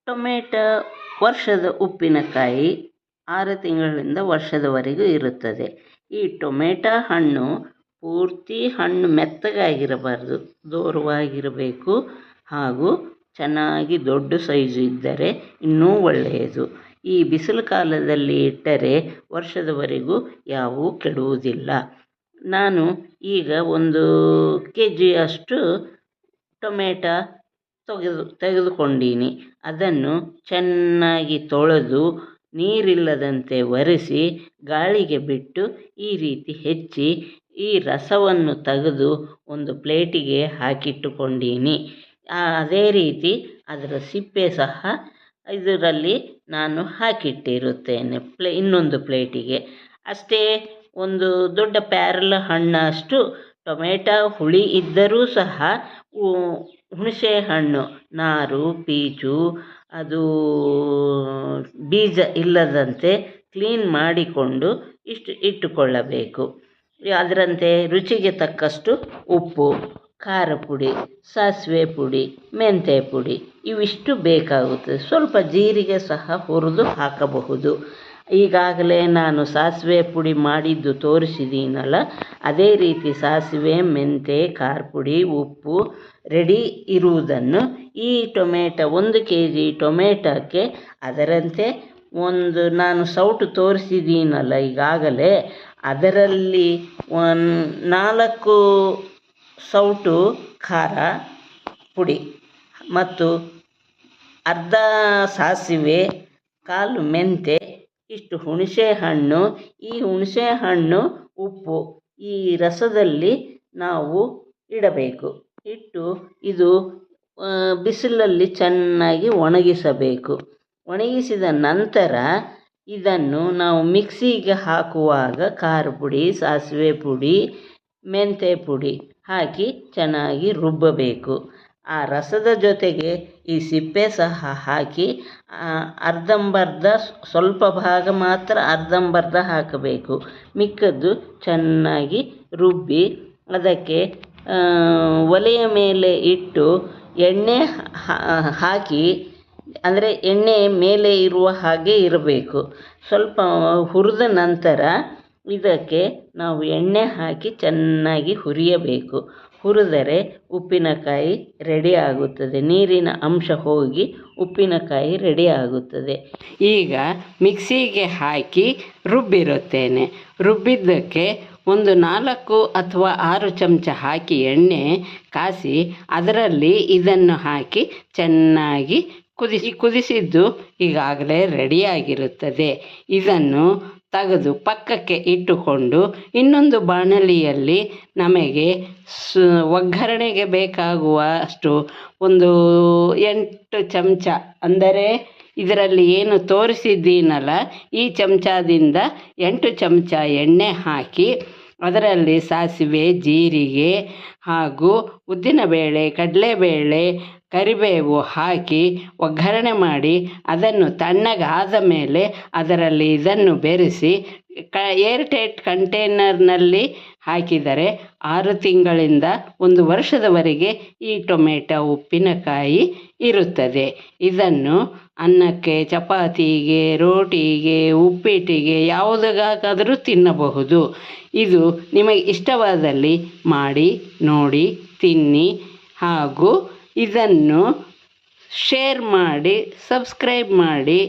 Tomato ವರ್ಷದ ಉಪ್ಪಿನಕಾಯಿ 6 ತಿಂಗಳಿಂದ ವರ್ಷದವರೆಗೂ ಇರುತ್ತದೆ. ಈ ಟೊಮೆಟೊ ಹಣ್ಣು ಪೂರ್ತಿ ಹಣ್ಣು ಮೆತ್ತಗಾಗಿರಬಾರದು, ದೋರವಾಗಿರಬೇಕು ಹಾಗೂ ಚೆನ್ನಾಗಿ ದೊಡ್ಡ ಸೈಜು ಇದ್ದರೆ ಇನ್ನೂ ಒಳ್ಳೆಯದು. ಈ ಬಿಸಿಲು ಕಾಲದಲ್ಲಿ ಇಟ್ಟರೆ ವರ್ಷದವರೆಗೂ ಯಾವೂ ಕೆಡುವುದಿಲ್ಲ. ನಾನು ಈಗ 1 kg ಟೊಮೆಟೊ ತೆಗೆದುಕೊಂಡೀನಿ. ಅದನ್ನು ಚೆನ್ನಾಗಿ ತೊಳೆದು ನೀರಿಲ್ಲದಂತೆ ಒರೆಸಿ ಗಾಳಿಗೆ ಬಿಟ್ಟು ಈ ರೀತಿ ಹೆಚ್ಚಿ ಈ ರಸವನ್ನು ತೆಗೆದು ಒಂದು ಪ್ಲೇಟಿಗೆ ಹಾಕಿಟ್ಟುಕೊಂಡೀನಿ. ಅದೇ ರೀತಿ ಅದರ ಸಿಪ್ಪೆ ಸಹ ಇದರಲ್ಲಿ ನಾನು ಹಾಕಿಟ್ಟಿರುತ್ತೇನೆ ಇನ್ನೊಂದು ಪ್ಲೇಟಿಗೆ. ಅಷ್ಟೇ, ಒಂದು ದೊಡ್ಡ ಪ್ಯಾರಲ ಹಣ್ಣಷ್ಟು ಟೊಮೆಟೊ ಹುಳಿ ಇದ್ದರೂ ಸಹ ಹುಣಸೆ ಹಣ್ಣು ನಾರು ಪೀಚು ಅದು ಬೀಜ ಇಲ್ಲದಂತೆ ಕ್ಲೀನ್ ಮಾಡಿಕೊಂಡು ಇಟ್ಟುಕೊಳ್ಳಬೇಕು. ಅದರಂತೆ ರುಚಿಗೆ ತಕ್ಕಷ್ಟು ಉಪ್ಪು, ಖಾರ ಪುಡಿ, ಸಾಸಿವೆ ಪುಡಿ, ಮೆಂತ್ಯ ಪುಡಿ ಇವಿಷ್ಟು ಬೇಕಾಗುತ್ತದೆ. ಸ್ವಲ್ಪ ಜೀರಿಗೆ ಸಹ ಹುರಿದು ಹಾಕಬಹುದು. ಈಗಾಗಲೇ ನಾನು ಸಾಸಿವೆ ಪುಡಿ ಮಾಡಿದ್ದು ತೋರಿಸಿದ್ದೀನಲ್ಲ, ಅದೇ ರೀತಿ ಸಾಸಿವೆ, ಮೆಂತ್ಯ, ಖಾರ ಪುಡಿ, ಉಪ್ಪು ರೆಡಿ ಇರುವುದನ್ನು ಈ 1 kg ಟೊಮೆಟೊಕ್ಕೆ ಅದರಂತೆ ನಾನು ಸೌಟು ತೋರಿಸಿದ್ದೀನಲ್ಲ ಈಗಾಗಲೇ, ಅದರಲ್ಲಿ 4 ಸೌಟು ಖಾರ ಪುಡಿ ಮತ್ತು ಅರ್ಧ ಸಾಸಿವೆ, 1/4 ಮೆಂತ್ಯ, ಇಷ್ಟು ಹುಣಸೆ ಹಣ್ಣು. ಈ ಹುಣಸೆ ಹಣ್ಣು ಉಪ್ಪು ಈ ರಸದಲ್ಲಿ ನಾವು ಇಡಬೇಕು. ಇಟ್ಟು ಇದು ಬಿಸಿಲಲ್ಲಿ ಚೆನ್ನಾಗಿ ಒಣಗಿಸಬೇಕು. ಒಣಗಿಸಿದ ನಂತರ ಇದನ್ನು ನಾವು ಮಿಕ್ಸಿಗೆ ಹಾಕುವಾಗ ಖಾರ ಪುಡಿ, ಸಾಸಿವೆ ಪುಡಿ, ಮೆಂತ್ಯ ಪುಡಿ ಹಾಕಿ ಚೆನ್ನಾಗಿ ರುಬ್ಬಬೇಕು. ಆ ರಸದ ಜೊತೆಗೆ ಈ ಸಿಪ್ಪೆ ಸಹ ಹಾಕಿ ಅರ್ಧಂಬರ್ಧ, ಸ್ವಲ್ಪ ಭಾಗ ಮಾತ್ರ ಅರ್ಧಂಬರ್ಧ ಹಾಕಬೇಕು. ಮಿಕ್ಕದ್ದು ಚೆನ್ನಾಗಿ ರುಬ್ಬಿ ಅದಕ್ಕೆ ಒಲೆಯ ಮೇಲೆ ಇಟ್ಟು ಎಣ್ಣೆ ಹಾಕಿ, ಅಂದರೆ ಎಣ್ಣೆ ಮೇಲೆ ಇರುವ ಹಾಗೆ ಇರಬೇಕು. ಸ್ವಲ್ಪ ಹುರಿದ ನಂತರ ಇದಕ್ಕೆ ನಾವು ಎಣ್ಣೆ ಹಾಕಿ ಚೆನ್ನಾಗಿ ಹುರಿಯಬೇಕು. ಹುರಿದರೆ ಉಪ್ಪಿನಕಾಯಿ ರೆಡಿ ಆಗುತ್ತದೆ. ನೀರಿನ ಅಂಶ ಹೋಗಿ ಉಪ್ಪಿನಕಾಯಿ ರೆಡಿ ಆಗುತ್ತದೆ. ಈಗ ಮಿಕ್ಸಿಗೆ ಹಾಕಿ ರುಬ್ಬಿರುತ್ತೇನೆ. ರುಬ್ಬಿದ್ದಕ್ಕೆ ಒಂದು 4 ಅಥವಾ 6 ಚಮಚ ಹಾಕಿ ಎಣ್ಣೆ ಕಾಸಿ ಅದರಲ್ಲಿ ಇದನ್ನು ಹಾಕಿ ಚೆನ್ನಾಗಿ ಕುದಿಸಿದ್ದು ಈಗಾಗಲೇ ರೆಡಿಯಾಗಿರುತ್ತದೆ. ಇದನ್ನು ತೆಗೆದು ಪಕ್ಕಕ್ಕೆ ಇಟ್ಟುಕೊಂಡು ಇನ್ನೊಂದು ಬಾಣಲಿಯಲ್ಲಿ ನಮಗೆ ಒಗ್ಗರಣೆಗೆ ಬೇಕಾಗುವ ಅಷ್ಟು ಒಂದು 8 ಚಮಚ, ಅಂದರೆ ಇದರಲ್ಲಿ ಏನು ತೋರಿಸಿದ್ದೀನಲ್ಲ ಈ ಚಮಚದಿಂದ 8 ಚಮಚ ಎಣ್ಣೆ ಹಾಕಿ ಅದರಲ್ಲಿ ಸಾಸಿವೆ, ಜೀರಿಗೆ ಹಾಗೂ ಉದ್ದಿನಬೇಳೆ, ಕಡಲೆಬೇಳೆ, ಕರಿಬೇವು ಹಾಕಿ ಒಗ್ಗರಣೆ ಮಾಡಿ ಅದನ್ನು ತಣ್ಣಗಾದ ಮೇಲೆ ಅದರಲ್ಲಿ ಇದನ್ನು ಬೆರೆಸಿ ಏರ್ ಟೈಟ್ ಕಂಟೈನರ್ನಲ್ಲಿ ಹಾಕಿದರೆ 6 ತಿಂಗಳಿಂದ 1 ವರ್ಷದವರೆಗೆ ಈ ಟೊಮೆಟೊ ಉಪ್ಪಿನಕಾಯಿ ಇರುತ್ತದೆ. ಇದನ್ನು ಅನ್ನಕ್ಕೆ, ಚಪಾತಿಗೆ, ರೋಟಿಗೆ, ಉಪ್ಪಿಟ್ಟಿಗೆ ಯಾವುದಕ್ಕಾದರೂ ತಿನ್ನಬಹುದು. ಇದು ನಿಮಗೆ ಇಷ್ಟವಾದಲ್ಲಿ ಮಾಡಿ ನೋಡಿ, ತಿನ್ನಿ ಹಾಗೂ ಇದನ್ನು ಶೇರ್ ಮಾಡಿ, ಸಬ್ಸ್ಕ್ರೈಬ್ ಮಾಡಿ.